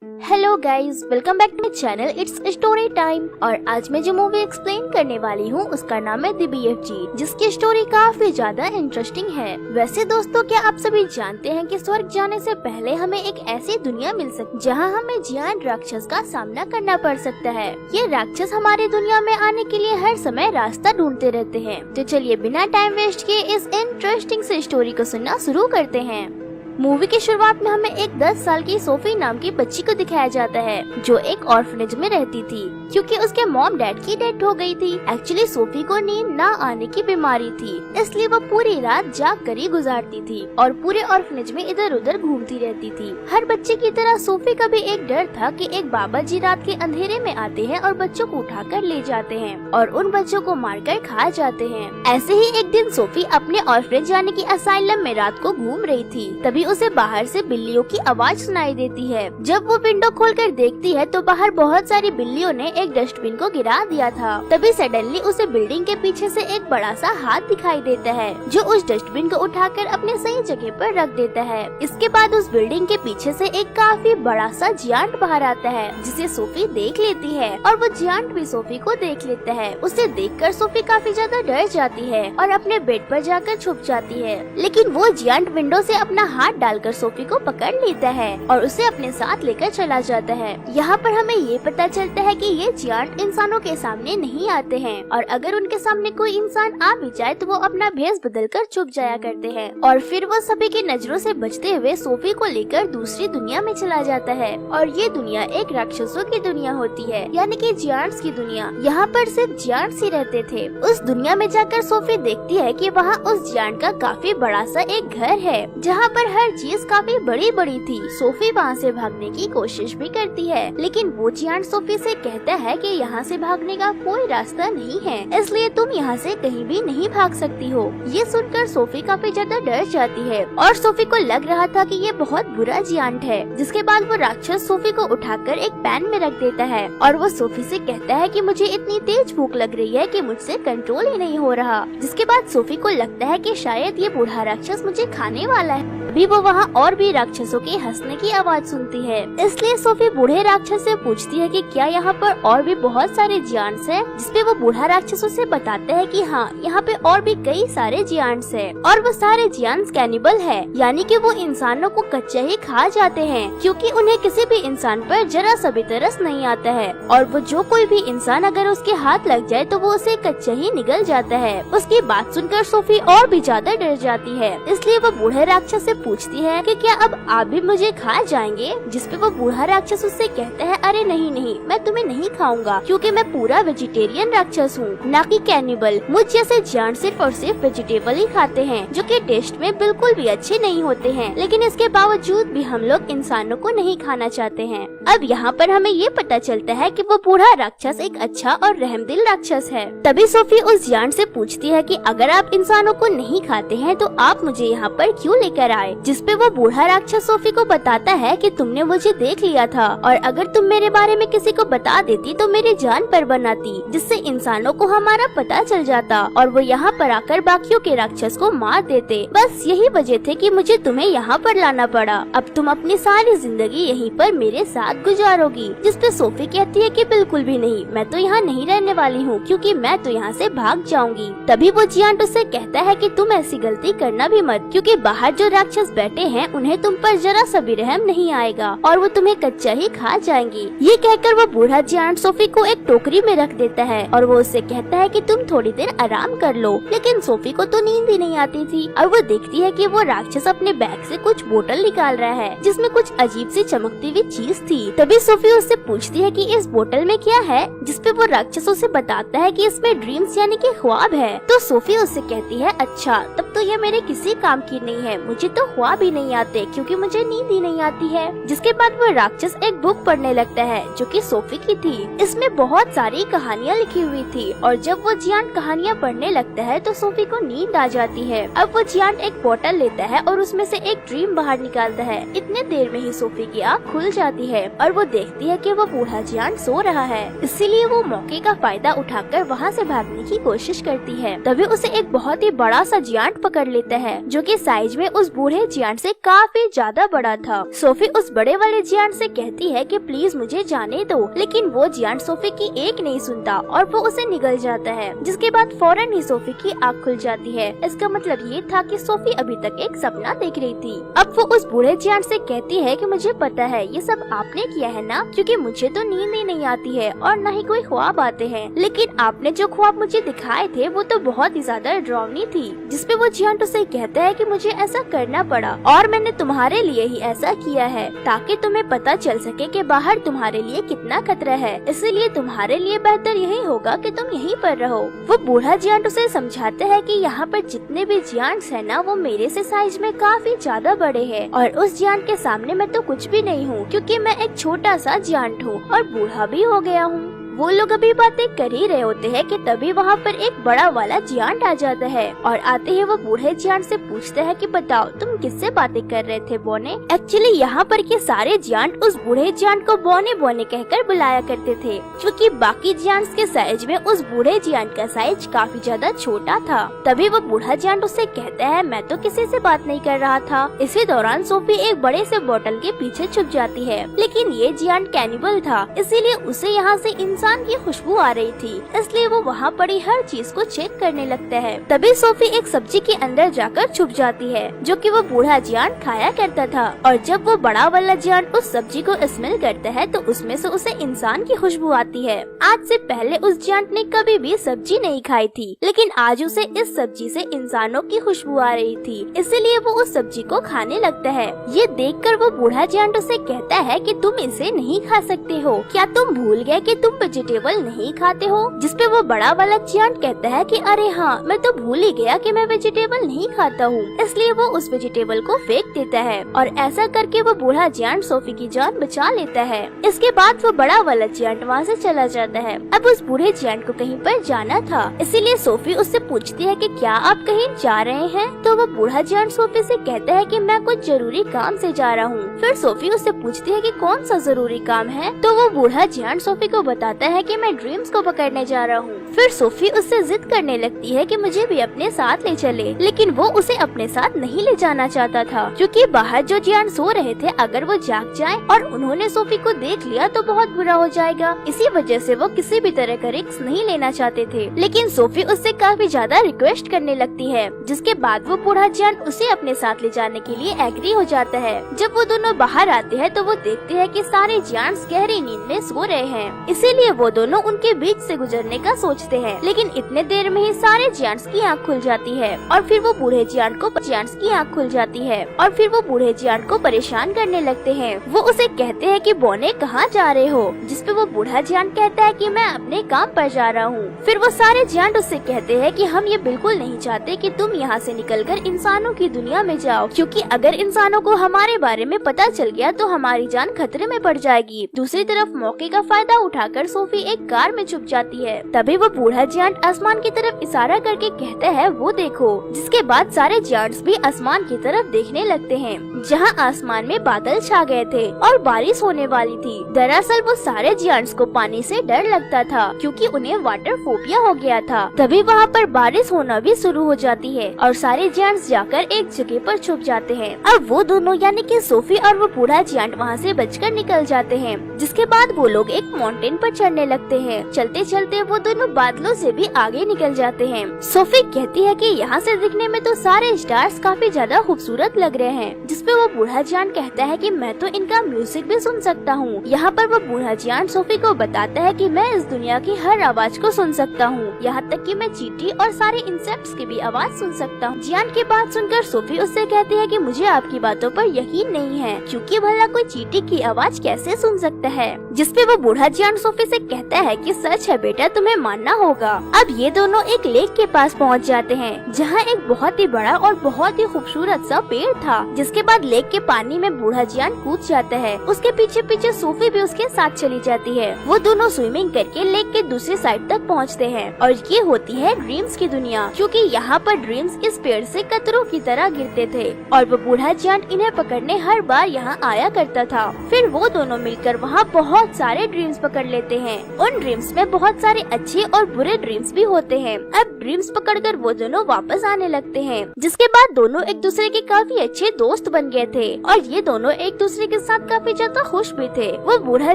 Hello guys, welcome back to my channel it's story time. और आज मैं जो मूवी एक्सप्लेन करने वाली हूँ उसका नाम है द BFG, जिसकी स्टोरी काफी ज्यादा इंटरेस्टिंग है। वैसे दोस्तों, क्या आप सभी जानते हैं कि स्वर्ग जाने से पहले हमें एक ऐसी दुनिया मिल सकती जहाँ हमें जियांट राक्षस का सामना करना पड़ सकता है। ये राक्षस हमारी दुनिया में आने के लिए हर समय रास्ता ढूंढते रहते हैं। तो चलिए बिना टाइम वेस्ट किए इस इंटरेस्टिंग से स्टोरी को सुनना शुरू करते हैं। मूवी की शुरुआत में हमें एक 10 साल की सोफी नाम की बच्ची को दिखाया जाता है, जो एक ऑर्फनेज में रहती थी क्योंकि उसके मॉम डैड की डेथ हो गई थी। एक्चुअली सोफी को नींद न आने की बीमारी थी, इसलिए वो पूरी रात जाग कर ही गुजारती थी और पूरे ऑर्फनेज में इधर उधर घूमती रहती थी। हर बच्चे की तरह सोफी का भी एक डर था कि एक बाबा जी रात के अंधेरे में आते हैं और बच्चों को उठाकर ले जाते हैं और उन बच्चों को मारकर खा जाते हैं। ऐसे ही एक दिन सोफी अपने ऑर्फनेज जाने की असाइलम में रात को घूम रही थी, तभी उसे बाहर से बिल्लियों की आवाज सुनाई देती है। जब वो विंडो खोलकर देखती है तो बाहर बहुत सारी बिल्लियों ने एक डस्टबिन को गिरा दिया था। तभी सडनली उसे बिल्डिंग के पीछे से एक बड़ा सा हाथ दिखाई देता है, जो उस डस्टबिन को उठाकर अपने सही जगह पर रख देता है। इसके बाद उस बिल्डिंग के पीछे से एक काफी बड़ा सा जियांट बाहर आता है, जिसे सोफी देख लेती है और वो जियांट भी सोफी को देख लेता है। उसे देखकर सोफी काफी ज्यादा डर जाती है और अपने बेड पर जाकर छुप जाती है, लेकिन वो जियांट विंडो से अपना हाथ डालकर सोफी को पकड़ लेता है और उसे अपने साथ लेकर चला जाता है। यहाँ पर हमें ये पता चलता है कि ये जियांट इंसानों के सामने नहीं आते हैं और अगर उनके सामने कोई इंसान आ भी जाए तो वो अपना भेष बदलकर छुप जाया करते हैं और फिर वो सभी की नजरों से बचते हुए सोफी को लेकर दूसरी दुनिया में चला जाता है। और ये दुनिया एक राक्षसों की दुनिया होती है, यानी कि जियांट्स की दुनिया। यहाँ पर सिर्फ जियांट्स ही रहते थे। उस दुनिया में जाकर सोफी देखती है कि वहाँ उस जियांट का काफी बड़ा सा एक घर है, जहाँ पर हर चीज काफी बड़ी बड़ी थी। सोफी वहाँ से भागने की कोशिश भी करती है, लेकिन वो जियांट सोफी से कहता है कि यहाँ से भागने का कोई रास्ता नहीं है, इसलिए तुम यहाँ से कहीं भी नहीं भाग सकती हो। ये सुनकर सोफी काफी ज्यादा डर जाती है और सोफी को लग रहा था कि ये बहुत बुरा जियांट है। जिसके बाद वो राक्षस सोफी को उठाकर एक पैन में रख देता है और वो सोफी से कहता है कि मुझे इतनी तेज भूख लग रही है कि मुझसे कंट्रोल ही नहीं हो रहा। जिसके बाद सोफी को लगता है कि शायद ये बूढ़ा राक्षस मुझे खाने वाला है। अभी वो वहाँ और भी राक्षसों के हंसने की आवाज सुनती है, इसलिए सोफी बूढ़े राक्षस से पूछती है कि क्या यहाँ पर और भी बहुत सारे जियांट्स हैं, जिसपे वो बूढ़ा राक्षसों से बताता है कि हाँ, यहाँ पे और भी कई सारे जियांट्स हैं और वो सारे जियांट्स कैनिबल है, यानी कि वो इंसानों को कच्चा ही खा जाते हैं क्योंकि उन्हें किसी भी इंसान पर जरा सा भी तरस नहीं आता है और वो जो कोई भी इंसान अगर उसके हाथ लग जाए तो वो उसे कच्चा ही निगल जाता है। उसकी बात सुनकर सोफी और भी ज्यादा डर जाती है, इसलिए वो बूढ़े राक्षस से पूछती है कि क्या अब आप भी मुझे खा जाएंगे। जिसपे वो बूढ़ा राक्षस उससे कहता है, अरे नहीं नहीं, मैं तुम्हें नहीं खाऊंगा क्योंकि मैं पूरा वेजिटेरियन राक्षस हूँ, ना कि कैनिबल। मुझ जैसे जियांट सिर्फ और सिर्फ वेजिटेबल ही खाते हैं, जो कि टेस्ट में बिल्कुल भी अच्छे नहीं होते हैं, लेकिन इसके बावजूद भी हम लोग इंसानों को नहीं खाना चाहते हैं। अब यहाँ पर हमें ये पता चलता है कि वो बूढ़ा राक्षस एक अच्छा और रहमदिल राक्षस है। तभी सोफी उस जियांट से पूछती है कि अगर आप इंसानों को नहीं खाते हैं तो आप मुझे यहाँ पर क्यों लेकर आए। जिसपे वो बूढ़ा राक्षस सोफी को बताता है कि तुमने मुझे देख लिया था और अगर तुम मेरे बारे में किसी को बता देती तो मेरी जान पर बनाती, जिससे इंसानों को हमारा पता चल जाता और वो यहाँ पर आकर बाकियों के राक्षस को मार देते। बस यही वजह थे कि मुझे तुम्हें यहाँ पर लाना पड़ा। अब तुम अपनी सारी जिंदगी यहीं पर मेरे साथ गुजारोगी। जिसपे सोफी कहती है कि बिल्कुल भी नहीं, मैं तो यहाँ नहीं रहने वाली हूँ क्योंकि मैं तो यहाँ से भाग जाऊंगी। तभी वो जियांट उससे कहता है कि तुम ऐसी गलती करना भी मत, क्योंकि बाहर जो राक्षस बैठे हैं उन्हें तुम पर जरा सा भी रहम नहीं आएगा और वो तुम्हें कच्चा ही खा जाएंगी। ये कहकर वो बूढ़ा जियांट सोफी को एक टोकरी में रख देता है और वो उससे कहता है कि तुम थोड़ी देर आराम कर लो। लेकिन सोफी को तो नींद ही नहीं आती थी और वो देखती है कि वो राक्षस अपने बैग से कुछ बोतल निकाल रहा है, जिसमें कुछ अजीब सी चमकती हुई चीज थी। तभी सोफी उससे पूछती है कि इस बोतल में क्या है, जिसपे वो राक्षस उसे बताता है कि इसमें ड्रीम्स यानी कि ख्वाब है। तो सोफी उससे कहती है, अच्छा तब तो ये मेरे किसी काम की नहीं है, मुझे तो ख्वाब भी नहीं आते क्योंकि मुझे नींद ही नहीं आती है। जिसके बाद वो राक्षस एक बुक पढ़ने लगता है जो कि सोफी की थी। इसमें बहुत सारी कहानियाँ लिखी हुई थी और जब वो जियांट कहानियाँ पढ़ने लगता है तो सोफी को नींद आ जाती है। अब वो जियांट एक बोतल लेता है और उसमें से एक ड्रीम बाहर निकालता है। इतने देर में ही सोफी की आँख खुल जाती है और वो देखती है कि वो बूढ़ा जियांट सो रहा है, इसीलिए वो मौके का फायदा उठाकर वहाँ से भागने की कोशिश करती है। तभी उसे एक बहुत ही बड़ा सा जियांट पकड़ लेता है, जो कि साइज में उस बूढ़े जियांट से काफी ज्यादा बड़ा था। सोफी उस बड़े वाले जियांट से कहती है कि प्लीज मुझे जाने दो, लेकिन वो जियांट सोफी की एक नहीं सुनता और वो उसे निगल जाता है, जिसके बाद फौरन ही सोफी की आँख खुल जाती है। इसका मतलब ये था कि सोफी अभी तक एक सपना देख रही थी। अब वो उस बूढ़े जियांट से कहती है कि मुझे पता है ये सब आपने किया है ना, क्योंकि मुझे तो नींद ही नहीं आती है और न ही कोई ख्वाब आते हैं, लेकिन आपने जो ख्वाब मुझे दिखाए थे वो तो बहुत ही ज्यादा डरावनी थी। जिसपे वो जियांट उसे कहता है कि मुझे ऐसा करना पड़ा और मैंने तुम्हारे लिए ही ऐसा किया है ताकि तुम्हें पता चल सके कि बाहर तुम्हारे लिए कितना खतरा है, इसलिए तुम्हारे लिए बेहतर यही होगा कि तुम यहीं पर रहो। वो बूढ़ा जियांट उसे समझाता है कि यहाँ पर जितने भी जियांट्स हैं ना, वो मेरे से साइज में काफी ज्यादा बड़े हैं और उस जियांट के सामने मैं तो कुछ भी नहीं हूँ, क्योंकि मैं एक छोटा सा जियांट हूँ और बूढ़ा भी हो गया हूँ। वो लोग अभी बातें कर ही रहे होते हैं कि तभी वहाँ पर एक बड़ा वाला जियांट आ जाता है और आते ही वो बूढ़े जियांट से पूछता है कि बताओ तुम किससे बातें कर रहे थे बोने। एक्चुअली यहाँ पर के सारे जियांट उस बूढ़े जियांट को बोने बोने कहकर बुलाया करते थे, क्योंकि बाकी जियांट्स के साइज में उस बूढ़े जियांट का साइज काफी ज्यादा छोटा था। तभी वो बूढ़ा जियांट उससे कहता है मैं तो किसी से बात नहीं कर रहा था। इसी दौरान सोफी एक बड़े से बोतल के पीछे छुप जाती है, लेकिन ये जियांट कैनिबल था, इसीलिए उसे यहाँ से इंसान की खुशबू आ रही थी, इसलिए वो वहाँ पड़ी हर चीज को चेक करने लगता है। तभी सोफी एक सब्जी के अंदर जाकर छुप जाती है, जो कि वो बूढ़ा जियांट खाया करता था, और जब वो बड़ा वाला जियांट उस सब्जी को स्मेल करता है तो उसमें से उसे इंसान की खुशबू आती है। आज से पहले उस जियांट ने कभी भी सब्जी नहीं खाई थी, लेकिन आज उसे इस सब्जी से इंसानों की खुशबू आ रही थी, इसलिए वो उस सब्जी को खाने लगता है। ये देखकर वो बूढ़ा जियांट उसे कहता है कि तुम इसे नहीं खा सकते हो, क्या तुम भूल गए कि तुम वेजिटेबल नहीं खाते हो? जिसपे वो बड़ा वाला जियांट कहता है कि अरे हाँ, मैं तो भूल ही गया कि मैं वेजिटेबल नहीं खाता हूँ, इसलिए वो उस वेजिटेबल को फेंक देता है और ऐसा करके वो बूढ़ा जियांट सोफी की जान बचा लेता है। इसके बाद वो बड़ा वाला जियांट वहाँ से चला जाता है। अब उस बूढ़े जियांट को कहीं पर जाना था, इसीलिए सोफी उससे पूछती है कि क्या आप कहीं जा रहे हैं? तो वो बूढ़ा जियांट सोफी से कहता है कि मैं कुछ जरूरी काम से जा रहा हूँ। फिर सोफी उससे पूछती है कि कौन सा जरूरी काम है? तो वो बूढ़ा जियांट सोफी को बताता है कि मैं ड्रीम्स को पकड़ने जा रहा हूँ। फिर सोफी उससे जिद करने लगती है कि मुझे भी अपने साथ ले चले, लेकिन वो उसे अपने साथ नहीं ले जाना चाहता था, क्योंकि बाहर जो जियांट सो रहे थे, अगर वो जाग जाए और उन्होंने सोफी को देख लिया तो बहुत बुरा हो जाएगा। इसी वजह से वो किसी भी तरह का रिस्क नहीं लेना चाहते थे, लेकिन सोफी उससे काफी ज्यादा रिक्वेस्ट करने लगती है, जिसके बाद वो बूढ़ा जियांट उसे अपने साथ ले जाने के लिए एग्री हो जाता है। जब वो दोनों बाहर आते हैं तो वो देखते हैं कि सारे जियांट्स गहरी नींद में सो रहे हैं, इसीलिए वो दोनों उनके बीच से गुजरने का सोचते हैं, लेकिन इतने देर में ही सारे जियांट्स की आँख खुल जाती है और फिर वो बूढ़े जियांट की आँख खुल जाती है और फिर वो बूढ़े जियांट को परेशान करने लगते हैं। वो उसे कहते हैं कि बोने कहाँ जा रहे हो? जिसपे वो बूढ़ा जियांट कहता है कि मैं अपने काम पर जा रहा हूँ। फिर वो सारे जियांट उससे कहते हैं कि हम ये बिल्कुल नहीं चाहते कि तुम यहाँ से निकलकर इंसानों की दुनिया में जाओ, क्योंकि अगर इंसानों को हमारे बारे में पता चल गया तो हमारी जान खतरे में पड़ जाएगी। दूसरी तरफ मौके का फायदा उठाकर सोफी एक कार में छुप जाती है। तभी वो बूढ़ा जियांट आसमान की तरफ इशारा करके कहता है वो देखो, जिसके बाद सारे जियांट्स भी आसमान की तरफ देखने लगते हैं, जहाँ आसमान में बादल छा गए थे और बारिश होने वाली थी। दरअसल वो सारे जियांट्स को पानी से डर लगता था, क्योंकि उन्हें वाटर फोबिया हो गया था। तभी वहाँ पर बारिश होना भी शुरू हो जाती है और सारे जियांट्स जाकर एक जगह पर छुप जाते हैं। अब वो दोनों यानी कि सोफी और वो बूढ़ा जियांट वहाँ से बचकर निकल जाते हैं, जिसके बाद वो लोग एक माउंटेन पर चढ़ने लगते हैं। चलते चलते वो दोनों बादलों से भी आगे निकल जाते हैं। सोफी कहती है कि यहाँ से दिखने में तो सारे स्टार्स काफी ज्यादा खूबसूरत लग रहे हैं, जिसपे वो बूढ़ा जियांट कहता है कि मैं तो इनका म्यूजिक भी सुन सकता हूँ। यहाँ पर वो बूढ़ा जियांट सोफी को बताता है कि मैं इस दुनिया की हर आवाज को सुन सकता हूँ, यहाँ तक कि मैं चींटी और सारे इंसेक्ट्स की भी आवाज सुन सकता हूँ। जियांट की बात सुनकर सोफी उससे कहती है कि मुझे आपकी बातों पर यकीन नहीं है, क्योंकि भला कोई चींटी की आवाज कैसे सुन सकता है? जिसपे वो बूढ़ा जियांट सोफी से कहता है कि सच है बेटा, तुम्हें मानना होगा। अब ये दोनों एक लेक के पास पहुँच जाते हैं, जहाँ एक बहुत ही बड़ा और बहुत ही खूबसूरत सा पेड़ था। जिसके बाद बाद लेक के पानी में बूढ़ा जियान कूद जाता है। उसके पीछे पीछे सोफी भी उसके साथ चली जाती है। वो दोनों स्विमिंग करके लेक के दूसरी साइड तक पहुँचते हैं और ये होती है ड्रीम्स की दुनिया, क्योंकि यहाँ पर ड्रीम्स इस पेड़ से कतरों की तरह गिरते थे और वो बूढ़ा जियान इन्हें पकड़ने हर बार यहाँ आया करता था। फिर वो दोनों मिलकर वहाँ बहुत सारे ड्रीम्स पकड़ लेते हैं। उन ड्रीम्स में बहुत सारे अच्छे और बुरे ड्रीम्स भी होते हैं। अब ड्रीम्स पकड़कर वो दोनों वापस आने लगते हैं, जिसके बाद दोनों एक दूसरे के काफी अच्छे दोस्त बन गए थे और ये दोनों एक दूसरे के साथ काफी ज्यादा खुश भी थे। वो बूढ़ा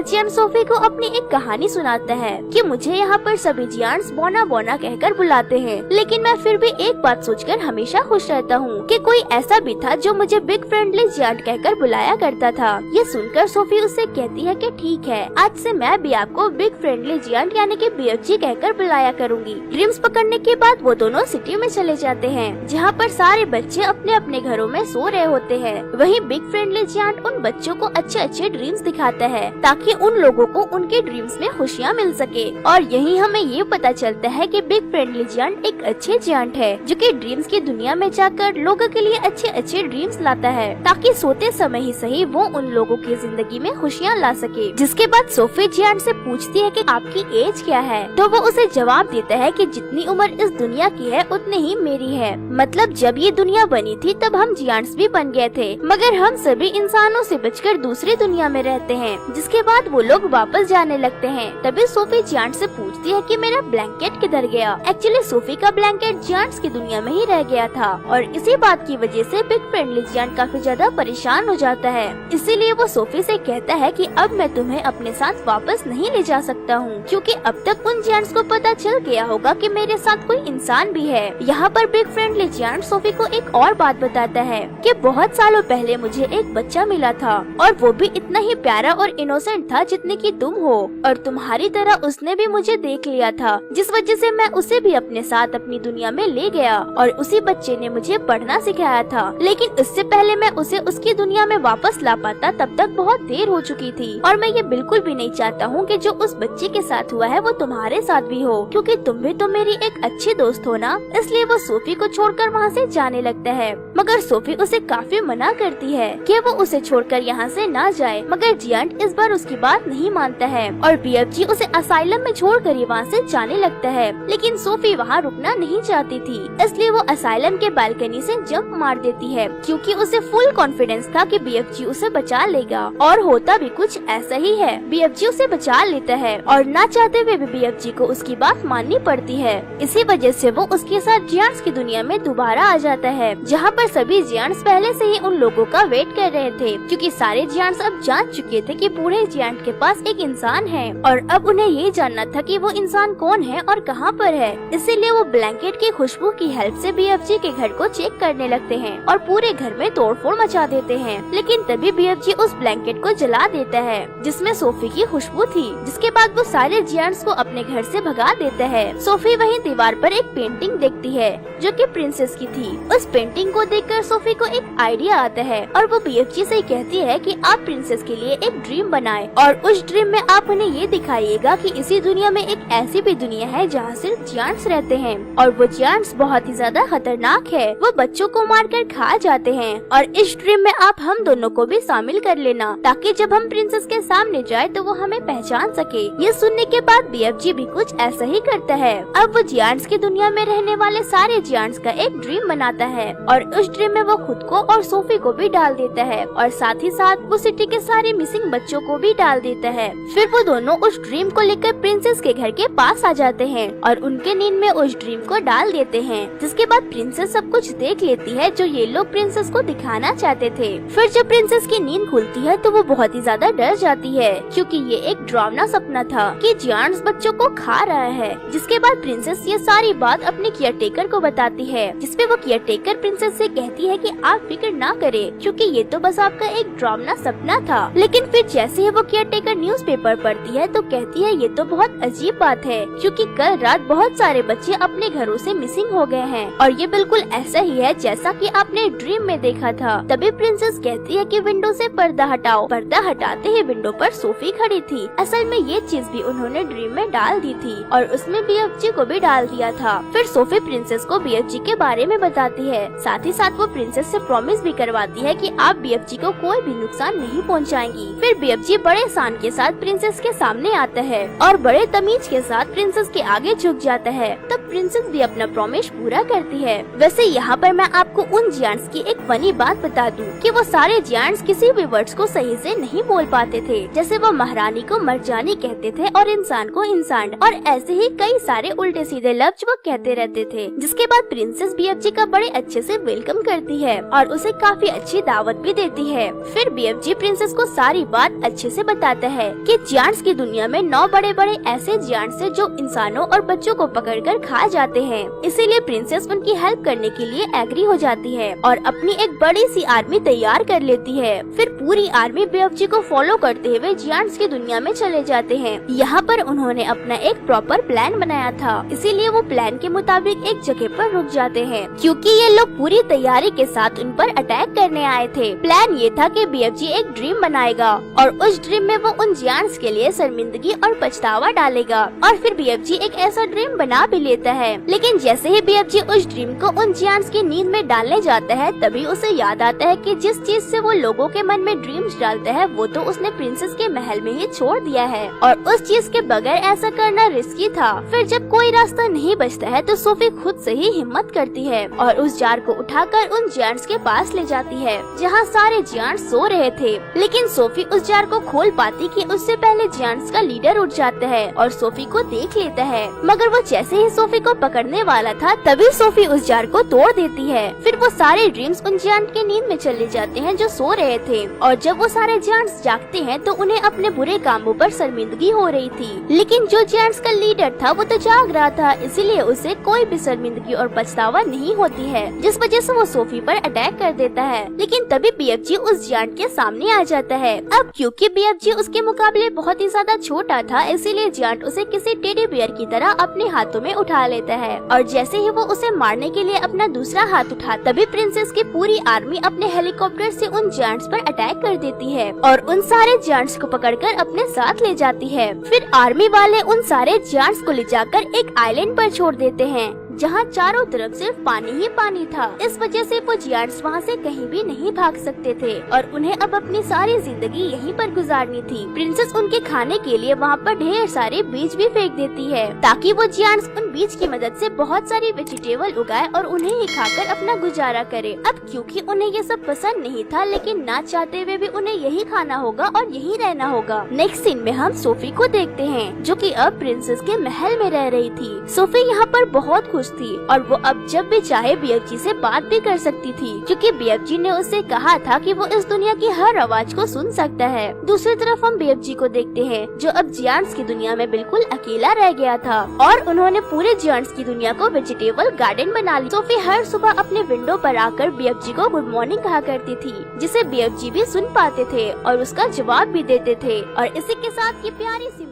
जियान सोफी को अपनी एक कहानी सुनाता है कि मुझे यहाँ पर सभी जियान्स बोना बोना कहकर बुलाते हैं, लेकिन मैं फिर भी एक बात सोचकर हमेशा खुश रहता हूँ कि कोई ऐसा भी था जो मुझे बिग फ्रेंडली जियांट कहकर बुलाया करता था। ये सुनकर सोफी उससे कहती है कि ठीक है, आज से मैं भी आपको बिग फ्रेंडली जियांट यानी कि BFG कहकर बुलाया करूँगी। ड्रीम्स पकड़ने के बाद वो दोनों सिटी में चले जाते हैं, जहाँ पर सारे बच्चे अपने अपने घरों में सो रहे होते हैं। वहीं बिग फ्रेंडली जियांट उन बच्चों को अच्छे अच्छे ड्रीम्स दिखाता है ताकि उन लोगों को उनके ड्रीम्स में खुशियाँ मिल सके। और यही हमें ये पता चलता है कि बिग फ्रेंडली जियांट एक अच्छे जियांट है जो कि ड्रीम्स की दुनिया में जाकर लोगों के लिए अच्छे अच्छे ड्रीम्स लाता है ताकि सोते समय ही सही वो उन लोगों की जिंदगी में खुशियाँ ला सके। जिसके बाद सोफी जियांट से पूछती है कि आपकी एज क्या है, तो वो उसे जवाब देता है कि जितनी उम्र इस दुनिया की है उतनी ही मेरी है। मतलब जब ये दुनिया बनी थी तब हम जियांट्स भी बन गए थे, मगर हम सभी इंसानों से बचकर दूसरी दुनिया में रहते हैं। जिसके बाद वो लोग वापस जाने लगते हैं। तभी सोफी जियांट से पूछती है कि मेरा ब्लैंकेट किधर गया। एक्चुअली सोफी का ब्लैंकेट जियांट्स की दुनिया में ही रह गया था और इसी बात की वजह से बिग फ्रेंडली जियांट काफी ज्यादा परेशान हो जाता है। इसीलिए वो सोफी से कहता है कि अब मैं तुम्हें अपने साथ वापस नहीं ले जा सकता हूँ, क्योंकि अब तक उन जियांट्स को पता चल गया होगा कि मेरे साथ कोई इंसान भी है। यहाँ पर बिग फ्रेंडली जियांट सोफी को एक और बात बताता है कि बहुत सालों पहले मुझे एक बच्चा मिला था और वो भी इतना ही प्यारा और इनोसेंट था जितने की तुम हो, और तुम्हारी तरह उसने भी मुझे देख लिया था, जिस वजह से मैं उसे भी अपने साथ अपनी दुनिया में ले गया और उसी बच्चे ने मुझे पढ़ना सिखाया था। लेकिन इससे पहले मैं उसे उसकी दुनिया में वापस ला पाता तब तक बहुत देर हो चुकी थी और मैं ये बिल्कुल भी नहीं चाहता हूँ कि जो उस बच्चे के साथ हुआ है वो तुम्हारे साथ भी हो, क्योंकि तुम भी तो मेरी एक अच्छी दोस्त हो ना। इसलिए वो सोफी को छोड़कर वहाँ से जाने लगता है, मगर सोफी उसे काफी मना करती है कि वो उसे छोड़कर यहाँ से ना जाए। मगर जियांट इस बार उसकी बात नहीं मानता है और BFG उसे असाइलम में छोड़कर ही वहाँ से जाने लगता है। लेकिन सोफी वहाँ रुकना नहीं चाहती थी, इसलिए वो असाइलम के बालकनी से जंप मार देती है, क्योंकि उसे फुल कॉन्फिडेंस था कि BFG उसे बचा लेगा। और होता भी कुछ ऐसा ही है। BFG उसे बचा लेता है और ना चाहते हुए भी BFG को उसकी बात माननी पड़ती है। इसी वजह से वो उसके साथ जियांट्स की दुनिया में दोबारा आ जाता है, जहाँ पर सभी जियांट्स पहले से ही उन लोगों का वेट कर रहे थे, क्योंकि सारे जियांट्स अब जान चुके थे कि बूढ़े जियांट के पास एक इंसान है और अब उन्हें ये जानना था कि वो इंसान कौन है और कहाँ पर है। इसीलिए वो ब्लैंकेट की खुशबू की हेल्प से BFG के घर को चेक करने लगते हैं और पूरे घर में तोड़फोड़ मचा देते हैं। लेकिन तभी BFG उस ब्लैंकेट को जला देता है जिसमें सोफी की खुशबू थी। जिसके बाद वो सारे जियांट्स को अपने घर से भगा देता है। सोफी वहीं दीवार पर एक पेंटिंग देखती है जो कि प्रिंसेस की थी। उस पेंटिंग को देखकर सोफी को एक आइडिया आता है और वो BFG से कहती है कि आप प्रिंसेस के लिए एक ड्रीम बनाएं और उस ड्रीम में आप उन्हें ये दिखाइएगा कि इसी दुनिया में एक ऐसी भी दुनिया है जहाँ सिर्फ जियांट्स रहते हैं और वो जियांट्स बहुत ही ज्यादा खतरनाक है। वो बच्चों को मारकर खा जाते हैं और इस ड्रीम में आप हम दोनों को भी शामिल कर लेना ताकि जब हम प्रिंसेस के सामने जाए तो वो हमें पहचान सके। ये सुनने के बाद BFG भी कुछ ऐसा ही करता है। अब वो जियांट्स की दुनिया में रहने वाले सारे जियांट्स का एक ड्रीम बनाता है और उस ड्रीम में वो खुद को और सोफी को भी डाल देता है और साथ ही साथ वो सिटी के सारे मिसिंग बच्चों को भी डाल देता है। फिर वो दोनों उस ड्रीम को लेकर प्रिंसेस के घर के पास आ जाते हैं और उनके नींद में उस ड्रीम को डाल देते हैं। जिसके बाद प्रिंसेस सब कुछ देख लेती है जो ये लोग प्रिंसेस को दिखाना चाहते थे। फिर जब प्रिंसेस की नींद खुलती है तो वो बहुत ही ज्यादा डर जाती है, क्योंकि ये एक डरावना सपना था कि जियांट्स बच्चों को खा रहा है। जिसके बाद प्रिंसेस ये सारी बात अपने केयरटेकर को बताती है, जिसपे वो केयरटेकर प्रिंसेस से कहती है कि आप फिक्र ना करें, क्योंकि ये तो बस आपका एक डरावना सपना था। लेकिन फिर जैसे ही वो केयरटेकर न्यूज़पेपर पढ़ती है तो कहती है ये तो बहुत अजीब बात है, क्योंकि कल रात बहुत सारे बच्चे अपने घरों से मिसिंग हो गए हैं और ये बिल्कुल ऐसा ही है जैसा कि आपने ड्रीम में देखा था। तभी प्रिंसेस कहती है कि विंडो से पर्दा हटाओ। पर्दा हटाते ही विंडो पर सोफी खड़ी थी। असल में ये चीज भी उन्होंने ड्रीम में डाल दी थी और उसमें BFG को भी डाल दिया था। फिर सोफी प्रिंसेस को BFG के बारे में बताती है। साथ ही साथ वो प्रिंसेस से प्रॉमिस भी करवा करवाती है कि आप BFG को कोई भी नुकसान नहीं पहुंचाएंगी। फिर BFG बड़े शान के साथ प्रिंसेस के सामने आता है और बड़े तमीज के साथ प्रिंसेस के आगे झुक जाता है। तब प्रिंसेस भी अपना प्रॉमिस पूरा करती है। वैसे यहाँ पर मैं आपको उन जियांट्स की एक फनी बात बता दूं कि वो सारे जियांट्स किसी भी वर्ड्स को सही से नहीं बोल पाते थे। जैसे वो महारानी को मरजानी कहते थे और इंसान को इंसान, और ऐसे ही कई सारे उल्टे सीधे लफ्ज वो कहते रहते थे। जिसके बाद प्रिंसेस BFG का बड़े अच्छे से वेलकम करती है और उसे काफी अच्छी दावत भी देती है। फिर BFG प्रिंसेस को सारी बात अच्छे से बताता है कि जियांट्स की दुनिया में 9 बड़े बड़े ऐसे जियांट्स हैं जो इंसानों और बच्चों को पकड़कर खा जाते हैं। इसीलिए प्रिंसेस उनकी हेल्प करने के लिए एग्री हो जाती है और अपनी एक बड़ी सी आर्मी तैयार कर लेती है। फिर पूरी आर्मी BFG को फॉलो करते हुए जियांट्स की दुनिया में चले जाते हैं। यहाँ पर उन्होंने अपना एक प्रॉपर प्लान बनाया था, इसीलिए वो प्लान के मुताबिक एक जगह पर रुक जाते हैं क्योंकि ये लोग पूरी तैयारी के साथ उन पर अटैक करने आए थे। प्लान ये था कि BFG एक ड्रीम बनाएगा और उस ड्रीम में वो उन जियांट्स के लिए शर्मिंदगी और पछतावा डालेगा और फिर BFG एक ऐसा ड्रीम बना भी लेता है। लेकिन जैसे ही BFG उस ड्रीम को उन जियांट्स की नींद में डालने जाता है तभी उसे याद आता है कि जिस चीज से वो लोगों के मन में ड्रीम्स डालता है वो तो उसने प्रिंसेस के महल में ही छोड़ दिया है और उस चीज के बगैर ऐसा करना रिस्की था। फिर जब कोई रास्ता नहीं बचता है तो सोफी खुद से ही हिम्मत करती है और उस जार को उठाकर उन जियांट्स के पास ले जाती है जहाँ सारे जियांट्स सो रहे थे। लेकिन सोफी उस जार को खोल पाती कि उससे पहले जियांट्स का लीडर उठ जाता है और सोफी को देख लेता है, मगर वो जैसे ही सोफी को पकड़ने वाला था तभी सोफी उस जार को तोड़ देती है। फिर वो सारे ड्रीम्स उन जियांट के नींद में चले जाते हैं जो सो रहे थे और जब वो सारे जियांट्स जागते हैं तो उन्हें अपने बुरे कामों पर शर्मिंदगी हो रही थी। लेकिन जो जियांट्स का लीडर था वो तो जाग रहा था, इसीलिए उसे कोई भी शर्मिंदगी और पछतावा नहीं होती है, जिस वजह से वो सोफी पर अटैक कर देता है। लेकिन तभी BFG उस जियांट के सामने आ जाता है। अब क्योंकि BFG उसके मुकाबले बहुत ही ज्यादा छोटा था, इसीलिए जियांट उसे किसी टेडी बियर की तरह अपने हाथों में उठा लेता है और जैसे ही वो उसे मारने के लिए अपना दूसरा हाथ उठा तभी प्रिंसेस की पूरी आर्मी अपने हेलीकॉप्टर से उन जियांट्स पर अटैक कर देती है और उन सारे जियांट्स को पकड़कर अपने साथ ले जाती है। फिर आर्मी वाले उन सारे जियांट्स को ले जाकर एक आइलैंड पर छोड़ देते हैं जहाँ चारों तरफ सिर्फ पानी ही पानी था। इस वजह से वो जियांट्स वहाँ से कहीं भी नहीं भाग सकते थे और उन्हें अब अपनी सारी जिंदगी यहीं पर गुजारनी थी। प्रिंसेस उनके खाने के लिए वहाँ पर ढेर सारे बीज भी फेंक देती है ताकि वो जियांट्स उन बीज की मदद से बहुत सारी वेजिटेबल उगाए और उन्हें ही खाकर अपना गुजारा करे। अब क्योंकि उन्हें ये सब पसंद नहीं था, लेकिन ना चाहते हुए भी उन्हें यही खाना होगा और यही रहना होगा। नेक्स्ट सीन में हम सोफी को देखते हैं जो कि अब प्रिंसेस के महल में रह रही थी। सोफी यहाँ पर बहुत खुश थी और वो अब जब भी चाहे BFG से बात भी कर सकती थी क्योंकि BFG ने उससे कहा था कि वो इस दुनिया की हर आवाज को सुन सकता है। दूसरी तरफ हम BFG को देखते हैं जो अब जियांट्स की दुनिया में बिल्कुल अकेला रह गया था और उन्होंने पूरे जियांट्स की दुनिया को वेजिटेबल गार्डन बना ली। सोफी हर सुबह अपने विंडो पर आकर BFG को गुड मॉर्निंग कहा करती थी जिसे BFG भी सुन पाते थे और उसका जवाब भी देते थे। और इसी के साथ ये प्यारी सी